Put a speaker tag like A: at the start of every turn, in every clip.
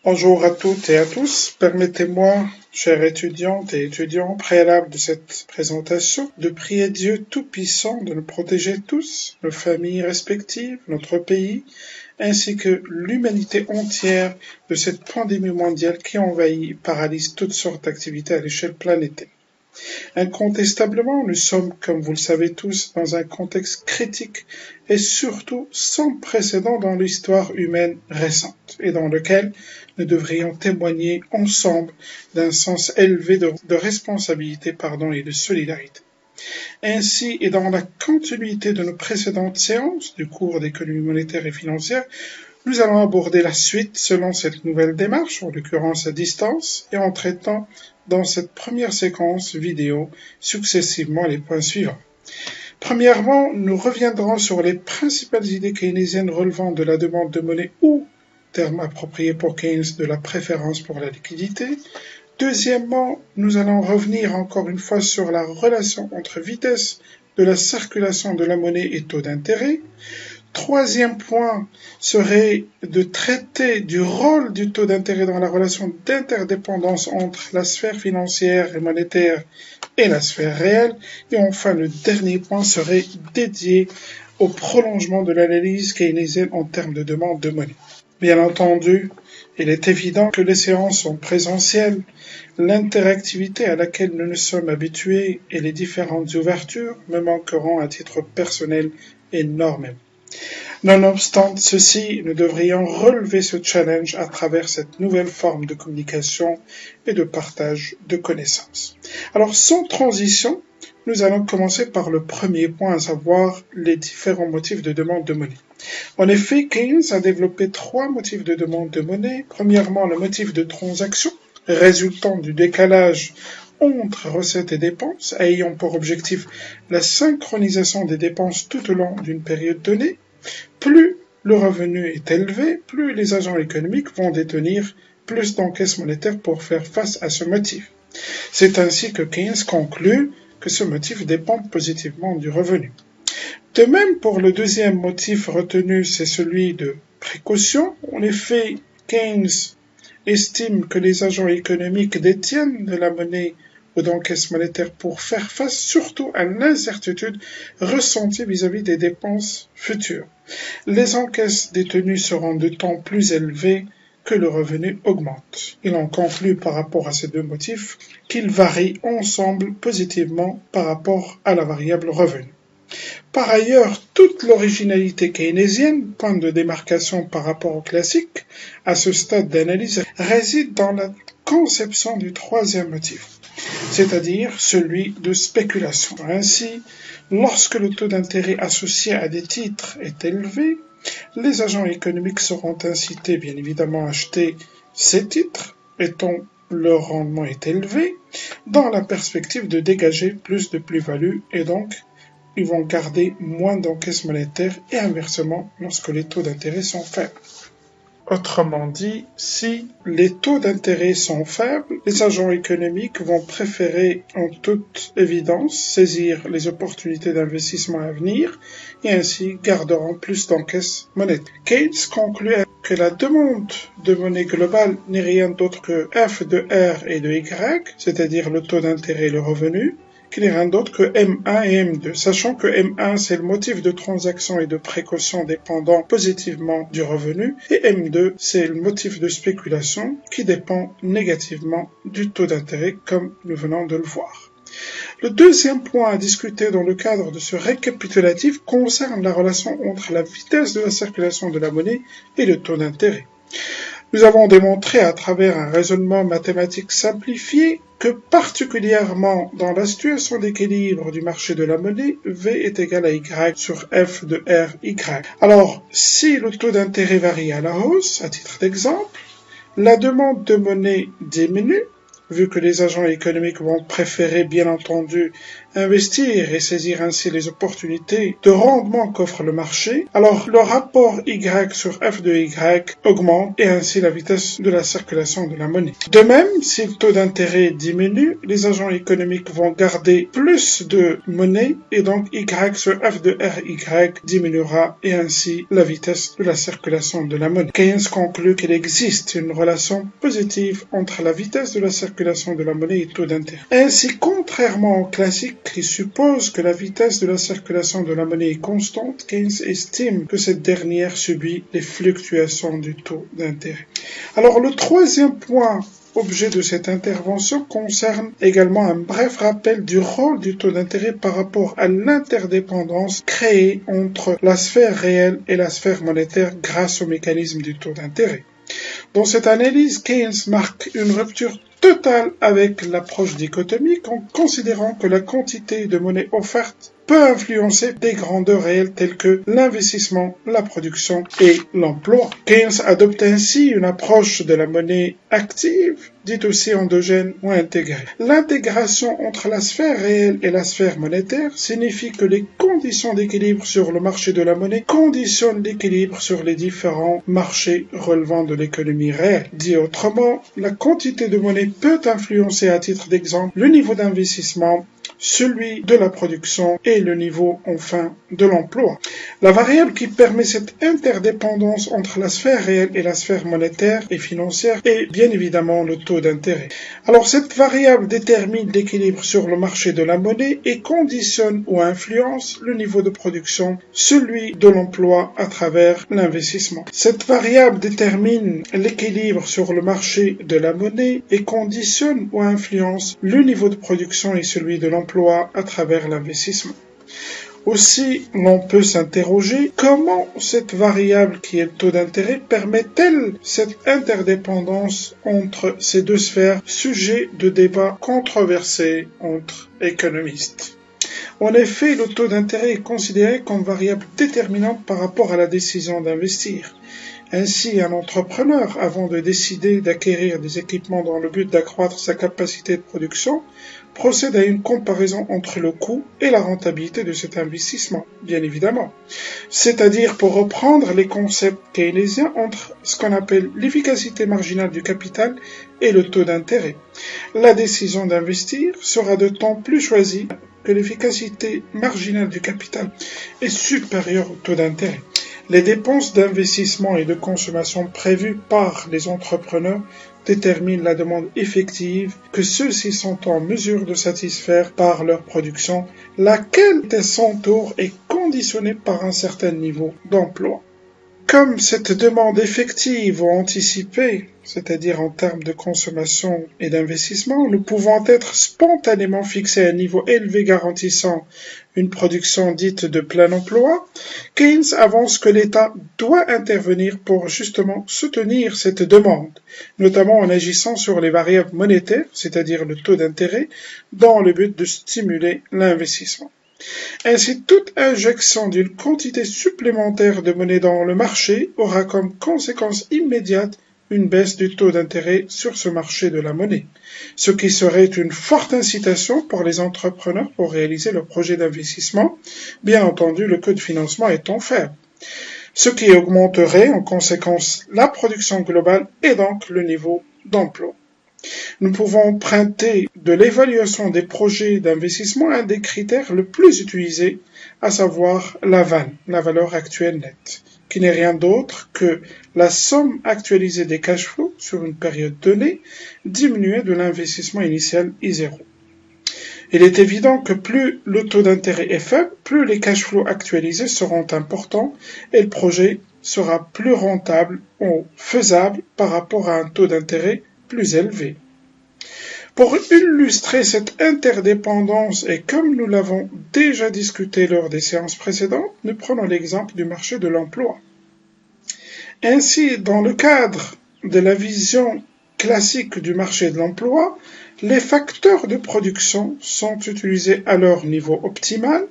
A: Bonjour à toutes et à tous. Permettez-moi, chères étudiantes et étudiants, au préalable de cette présentation, de prier Dieu Tout-Puissant de nous protéger tous, nos familles respectives, notre pays, ainsi que l'humanité entière de cette pandémie mondiale qui envahit et paralyse toutes sortes d'activités à l'échelle planétaire. Incontestablement, nous sommes, comme vous le savez tous, dans un contexte critique et surtout sans précédent dans l'histoire humaine récente, et dans lequel nous devrions témoigner ensemble d'un sens élevé de responsabilité et de solidarité. Ainsi, et dans la continuité de nos précédentes séances du cours d'économie monétaire et financière, nous allons aborder la suite selon cette nouvelle démarche, en l'occurrence à distance, et en traitant dans cette première séquence vidéo successivement les points suivants. Premièrement, nous reviendrons sur les principales idées keynésiennes relevant de la demande de monnaie ou, terme approprié pour Keynes, de la préférence pour la liquidité. Deuxièmement, nous allons revenir encore une fois sur la relation entre vitesse de la circulation de la monnaie et taux d'intérêt. Troisième point serait de traiter du rôle du taux d'intérêt dans la relation d'interdépendance entre la sphère financière et monétaire et la sphère réelle. Et enfin, le dernier point serait dédié au prolongement de l'analyse keynésienne en termes de demande de monnaie. Bien entendu, il est évident que les séances sont présentielles, l'interactivité à laquelle nous nous sommes habitués et les différentes ouvertures me manqueront à titre personnel énormément. Nonobstant ceci, nous devrions relever ce challenge à travers cette nouvelle forme de communication et de partage de connaissances. Alors, sans transition, nous allons commencer par le premier point, à savoir les différents motifs de demande de monnaie. En effet, Keynes a développé trois motifs de demande de monnaie. Premièrement, le motif de transaction, résultant du décalage entre recettes et dépenses, ayant pour objectif la synchronisation des dépenses tout au long d'une période donnée. Plus le revenu est élevé, plus les agents économiques vont détenir plus d'encaisse monétaire pour faire face à ce motif. C'est ainsi que Keynes conclut que ce motif dépend positivement du revenu. De même, pour le deuxième motif retenu, c'est celui de précaution. En effet, Keynes estime que les agents économiques détiennent de la monnaie ou d'encaisse monétaire pour faire face surtout à l'incertitude ressentie vis-à-vis des dépenses futures. Les encaisses détenues seront de temps plus élevées que le revenu augmente. Il en conclut par rapport à ces deux motifs qu'ils varient ensemble positivement par rapport à la variable revenu. Par ailleurs, toute l'originalité keynésienne, point de démarcation par rapport au classique, à ce stade d'analyse, réside dans la conception du troisième motif, c'est-à-dire celui de spéculation. Ainsi, lorsque le taux d'intérêt associé à des titres est élevé, les agents économiques seront incités bien évidemment à acheter ces titres, étant leur rendement est élevé, dans la perspective de dégager plus de plus-value et donc ils vont garder moins d'encaisse monétaire et inversement lorsque les taux d'intérêt sont faibles. Autrement dit, si les taux d'intérêt sont faibles, les agents économiques vont préférer en toute évidence saisir les opportunités d'investissement à venir et ainsi garderont plus d'encaisse monétaire. Keynes conclut que la demande de monnaie globale n'est rien d'autre que F de R et de Y, c'est-à-dire le taux d'intérêt et le revenu, qui n'est rien d'autre que M1 et M2, sachant que M1 c'est le motif de transaction et de précaution dépendant positivement du revenu, et M2 c'est le motif de spéculation qui dépend négativement du taux d'intérêt comme nous venons de le voir. Le deuxième point à discuter dans le cadre de ce récapitulatif concerne la relation entre la vitesse de la circulation de la monnaie et le taux d'intérêt. Nous avons démontré à travers un raisonnement mathématique simplifié que particulièrement dans la situation d'équilibre du marché de la monnaie, V est égal à Y sur F de R Y. Alors, si le taux d'intérêt varie à la hausse, à titre d'exemple, la demande de monnaie diminue, vu que les agents économiques vont préférer bien entendu investir et saisir ainsi les opportunités de rendement qu'offre le marché, alors le rapport Y sur F de Y augmente et ainsi la vitesse de la circulation de la monnaie. De même, si le taux d'intérêt diminue, les agents économiques vont garder plus de monnaie et donc Y sur F de RY diminuera et ainsi la vitesse de la circulation de la monnaie. Keynes conclut qu'il existe une relation positive entre la vitesse de la circulation de la monnaie et le taux d'intérêt. Ainsi, contrairement au classique qui suppose que la vitesse de la circulation de la monnaie est constante, Keynes estime que cette dernière subit les fluctuations du taux d'intérêt. Alors le troisième point objet de cette intervention concerne également un bref rappel du rôle du taux d'intérêt par rapport à l'interdépendance créée entre la sphère réelle et la sphère monétaire grâce au mécanisme du taux d'intérêt. Dans cette analyse, Keynes marque une rupture totale avec l'approche dichotomique en considérant que la quantité de monnaie offerte peut influencer des grandeurs réelles telles que l'investissement, la production et l'emploi. Keynes adopte ainsi une approche de la monnaie active, dite aussi endogène ou intégrée. L'intégration entre la sphère réelle et la sphère monétaire signifie que les conditions d'équilibre sur le marché de la monnaie conditionnent l'équilibre sur les différents marchés relevant de l'économie réelle. Dit autrement, la quantité de monnaie peut influencer, à titre d'exemple, le niveau d'investissement, celui de la production et le niveau, enfin, de l'emploi. La variable qui permet cette interdépendance entre la sphère réelle et la sphère monétaire et financière est bien évidemment le taux d'intérêt. Alors cette variable détermine l'équilibre sur le marché de la monnaie et conditionne ou influence le niveau de production, celui de l'emploi à travers l'investissement. Cette variable détermine l'équilibre sur le marché de la monnaie et conditionne ou influence le niveau de production et celui de l'emploi à travers l'investissement. Aussi, l'on peut s'interroger comment cette variable qui est le taux d'intérêt permet-elle cette interdépendance entre ces deux sphères, sujet de débat controversé entre économistes. En effet, le taux d'intérêt est considéré comme variable déterminante par rapport à la décision d'investir. Ainsi, un entrepreneur, avant de décider d'acquérir des équipements dans le but d'accroître sa capacité de production, procède à une comparaison entre le coût et la rentabilité de cet investissement, bien évidemment. C'est-à-dire, pour reprendre les concepts keynésiens, entre ce qu'on appelle l'efficacité marginale du capital et le taux d'intérêt. La décision d'investir sera d'autant plus choisie que l'efficacité marginale du capital est supérieure au taux d'intérêt. Les dépenses d'investissement et de consommation prévues par les entrepreneurs déterminent la demande effective que ceux-ci sont en mesure de satisfaire par leur production, laquelle, à son tour, est conditionnée par un certain niveau d'emploi. Comme cette demande effective ou anticipée, c'est-à-dire en termes de consommation et d'investissement, nous pouvons être spontanément fixés à un niveau élevé garantissant une production dite de plein emploi, Keynes avance que l'État doit intervenir pour justement soutenir cette demande, notamment en agissant sur les variables monétaires, c'est-à-dire le taux d'intérêt, dans le but de stimuler l'investissement. Ainsi, toute injection d'une quantité supplémentaire de monnaie dans le marché aura comme conséquence immédiate une baisse du taux d'intérêt sur ce marché de la monnaie, ce qui serait une forte incitation pour les entrepreneurs pour réaliser leur projet d'investissement, bien entendu le coût de financement étant faible, ce qui augmenterait en conséquence la production globale et donc le niveau d'emploi. Nous pouvons emprunter de l'évaluation des projets d'investissement un des critères le plus utilisés, à savoir la VAN, la valeur actuelle nette, qui n'est rien d'autre que la somme actualisée des cash flows sur une période donnée, diminuée de l'investissement initial I0. Il est évident que plus le taux d'intérêt est faible, plus les cash flows actualisés seront importants et le projet sera plus rentable ou faisable par rapport à un taux d'intérêt plus élevé. Pour illustrer cette interdépendance et comme nous l'avons déjà discuté lors des séances précédentes, nous prenons l'exemple du marché de l'emploi. Ainsi, dans le cadre de la vision classique du marché de l'emploi, les facteurs de production sont utilisés à leur niveau optimal,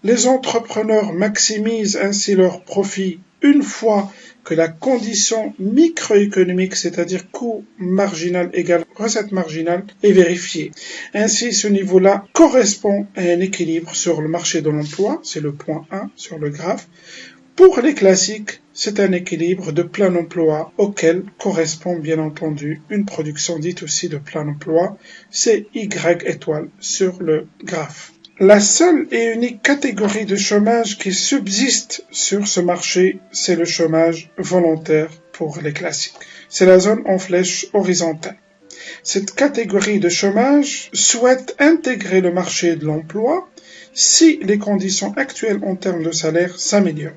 A: les entrepreneurs maximisent ainsi leurs profits une fois que la condition microéconomique, c'est-à-dire coût marginal égale recette marginale, est vérifiée. Ainsi, ce niveau-là correspond à un équilibre sur le marché de l'emploi, c'est le point 1 sur le graphe. Pour les classiques, c'est un équilibre de plein emploi auquel correspond bien entendu une production dite aussi de plein emploi, c'est Y étoile sur le graphe. La seule et unique catégorie de chômage qui subsiste sur ce marché, c'est le chômage volontaire pour les classiques. C'est la zone en flèche horizontale. Cette catégorie de chômage souhaite intégrer le marché de l'emploi si les conditions actuelles en termes de salaire s'améliorent.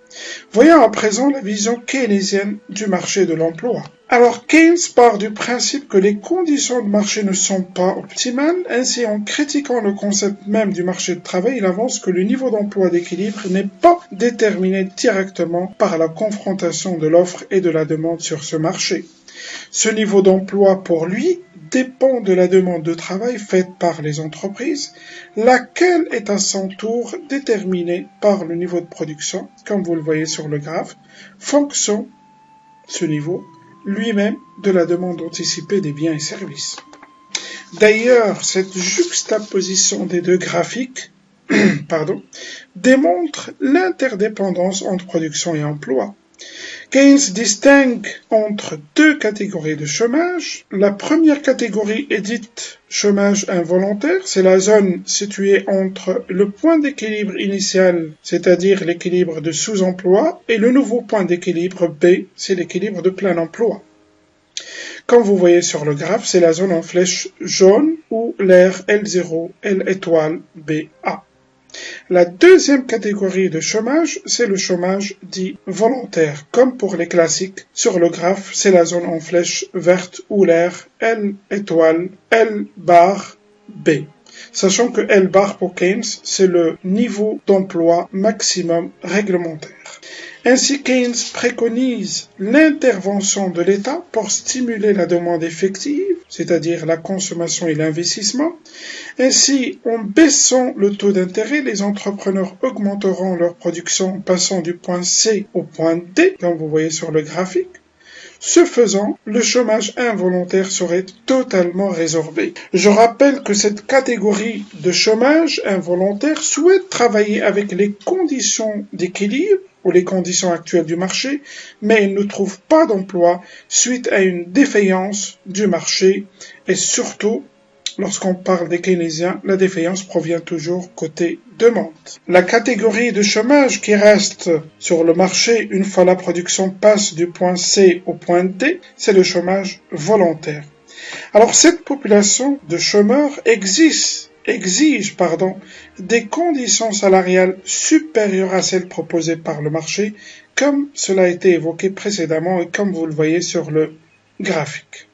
A: Voyons à présent la vision keynésienne du marché de l'emploi. Alors Keynes part du principe que les conditions de marché ne sont pas optimales, ainsi en critiquant le concept même du marché de travail, il avance que le niveau d'emploi d'équilibre n'est pas déterminé directement par la confrontation de l'offre et de la demande sur ce marché. Ce niveau d'emploi, pour lui, dépend de la demande de travail faite par les entreprises, laquelle est à son tour déterminée par le niveau de production, comme vous le voyez sur le graphe, fonction, ce niveau, lui-même de la demande anticipée des biens et services. D'ailleurs, cette juxtaposition des deux graphiques démontre l'interdépendance entre production et emploi. Keynes distingue entre deux catégories de chômage. La première catégorie est dite chômage involontaire, c'est la zone située entre le point d'équilibre initial, c'est-à-dire l'équilibre de sous-emploi, et le nouveau point d'équilibre B, c'est l'équilibre de plein emploi. Comme vous voyez sur le graphe, c'est la zone en flèche jaune où l'air L0, L étoile, BA. La deuxième catégorie de chômage, c'est le chômage dit volontaire. Comme pour les classiques, sur le graphe, c'est la zone en flèche verte où l'air L étoile, L bar, B. Sachant que L bar pour Keynes, c'est le niveau d'emploi maximum réglementaire. Ainsi, Keynes préconise l'intervention de l'État pour stimuler la demande effective, c'est-à-dire la consommation et l'investissement. Ainsi, en baissant le taux d'intérêt, les entrepreneurs augmenteront leur production en passant du point C au point D, comme vous voyez sur le graphique. Ce faisant, le chômage involontaire serait totalement résorbé. Je rappelle que cette catégorie de chômage involontaire souhaite travailler avec les conditions d'équilibre ou les conditions actuelles du marché, mais il ne trouve pas d'emploi suite à une défaillance du marché et surtout, lorsqu'on parle des keynésiens, la défaillance provient toujours côté demande. La catégorie de chômage qui reste sur le marché une fois la production passe du point C au point D, c'est le chômage volontaire. Alors cette population de chômeurs exige des conditions salariales supérieures à celles proposées par le marché, comme cela a été évoqué précédemment et comme vous le voyez sur le graphique.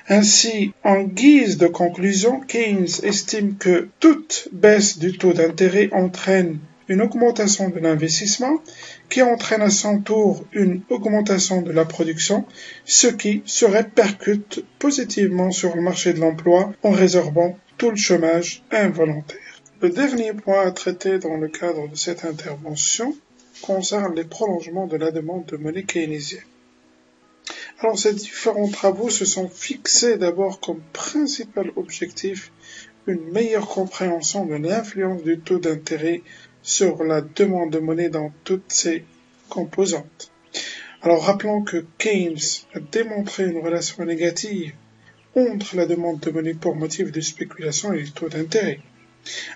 A: Ainsi, en guise de conclusion, Keynes estime que toute baisse du taux d'intérêt entraîne une augmentation de l'investissement qui entraîne à son tour une augmentation de la production, ce qui se répercute positivement sur le marché de l'emploi en résorbant tout le chômage involontaire. Le dernier point à traiter dans le cadre de cette intervention concerne les prolongements de la demande de monnaie keynésienne. Alors ces différents travaux se sont fixés d'abord comme principal objectif une meilleure compréhension de l'influence du taux d'intérêt sur la demande de monnaie dans toutes ses composantes. Alors rappelons que Keynes a démontré une relation négative entre la demande de monnaie pour motif de spéculation et le taux d'intérêt,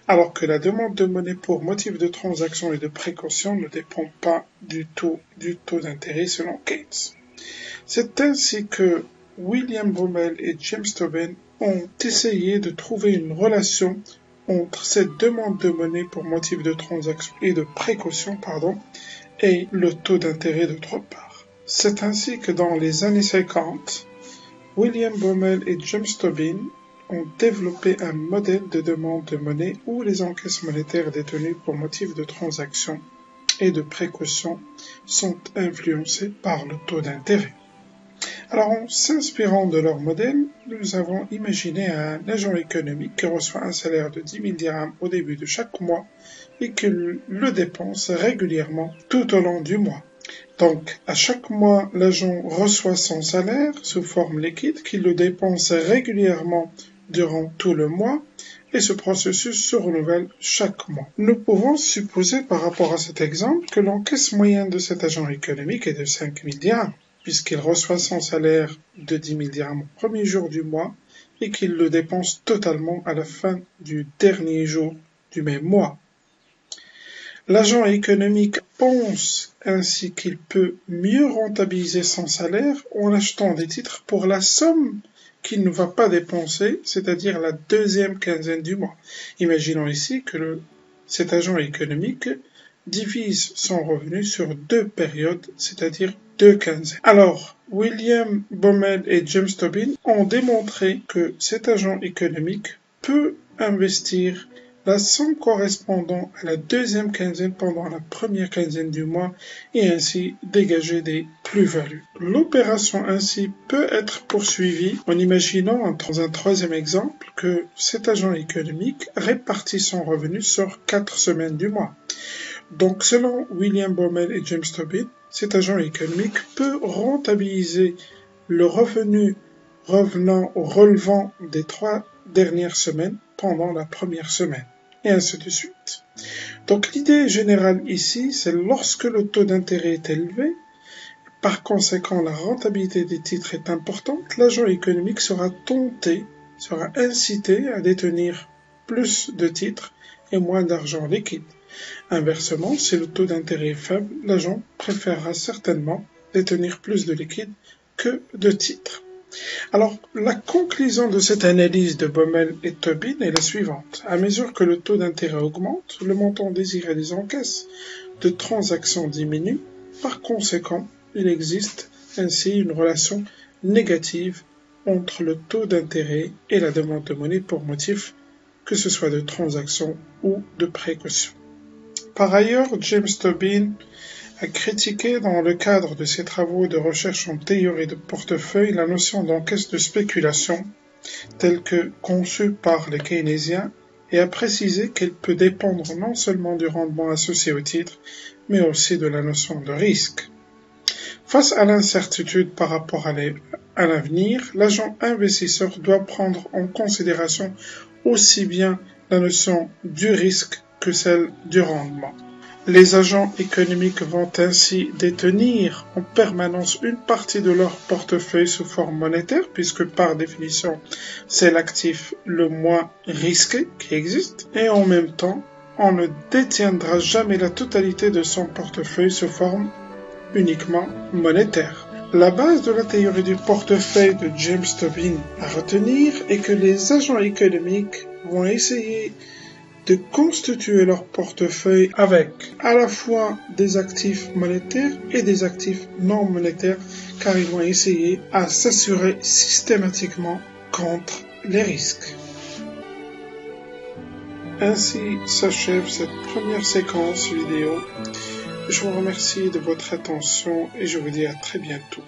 A: alors que la demande de monnaie pour motif de transaction et de précaution ne dépend pas du taux d'intérêt selon Keynes. C'est ainsi que William Baumol et James Tobin ont essayé de trouver une relation entre cette demande de monnaie pour motif de transaction et de précaution, et le taux d'intérêt d'autre part. C'est ainsi que dans les années 50, William Baumol et James Tobin ont développé un modèle de demande de monnaie où les encaisses monétaires détenues pour motif de transaction et de précaution sont influencées par le taux d'intérêt. Alors, en s'inspirant de leur modèle, nous avons imaginé un agent économique qui reçoit un salaire de 10 000 dirhams au début de chaque mois et qui le dépense régulièrement tout au long du mois. Donc, à chaque mois, l'agent reçoit son salaire sous forme liquide qu'il le dépense régulièrement durant tout le mois et ce processus se renouvelle chaque mois. Nous pouvons supposer par rapport à cet exemple que l'encaisse moyenne de cet agent économique est de 5 000 dirhams, puisqu'il reçoit son salaire de 10 000 dirhams au premier jour du mois et qu'il le dépense totalement à la fin du dernier jour du même mois. L'agent économique pense ainsi qu'il peut mieux rentabiliser son salaire en achetant des titres pour la somme qu'il ne va pas dépenser, c'est-à-dire la deuxième quinzaine du mois. Imaginons ici que cet agent économique divise son revenu sur 2 périodes, c'est-à-dire 2 quinzaines. Alors, William Baumel et James Tobin ont démontré que cet agent économique peut investir la somme correspondant à la deuxième quinzaine pendant la première quinzaine du mois et ainsi dégager des plus-values. L'opération ainsi peut être poursuivie en imaginant dans un troisième exemple que cet agent économique répartit son revenu sur 4 semaines du mois. Donc selon William Baumel et James Tobin, cet agent économique peut rentabiliser le revenu revenant ou relevant des 3 dernières semaines pendant la première semaine, et ainsi de suite. Donc l'idée générale ici, c'est lorsque le taux d'intérêt est élevé, par conséquent la rentabilité des titres est importante, l'agent économique sera incité à détenir plus de titres et moins d'argent liquide. Inversement, si le taux d'intérêt est faible, l'agent préférera certainement détenir plus de liquide que de titres. Alors, la conclusion de cette analyse de Baumel et Tobin est la suivante. À mesure que le taux d'intérêt augmente, le montant désiré des encaisses de transactions diminue. Par conséquent, il existe ainsi une relation négative entre le taux d'intérêt et la demande de monnaie pour motif, que ce soit de transaction ou de précaution. Par ailleurs, James Tobin a critiqué dans le cadre de ses travaux de recherche en théorie de portefeuille la notion d'encaisse de spéculation telle que conçue par les keynésiens et a précisé qu'elle peut dépendre non seulement du rendement associé au titre, mais aussi de la notion de risque. Face à l'incertitude par rapport à l'avenir, l'agent investisseur doit prendre en considération aussi bien la notion du risque que celle du rendement. Les agents économiques vont ainsi détenir en permanence une partie de leur portefeuille sous forme monétaire, puisque par définition, c'est l'actif le moins risqué qui existe, et en même temps, on ne détiendra jamais la totalité de son portefeuille sous forme uniquement monétaire. La base de la théorie du portefeuille de James Tobin à retenir est que les agents économiques vont essayer de constituer leur portefeuille avec à la fois des actifs monétaires et des actifs non monétaires, car ils vont essayer à s'assurer systématiquement contre les risques. Ainsi s'achève cette première séquence vidéo. Je vous remercie de votre attention et je vous dis à très bientôt.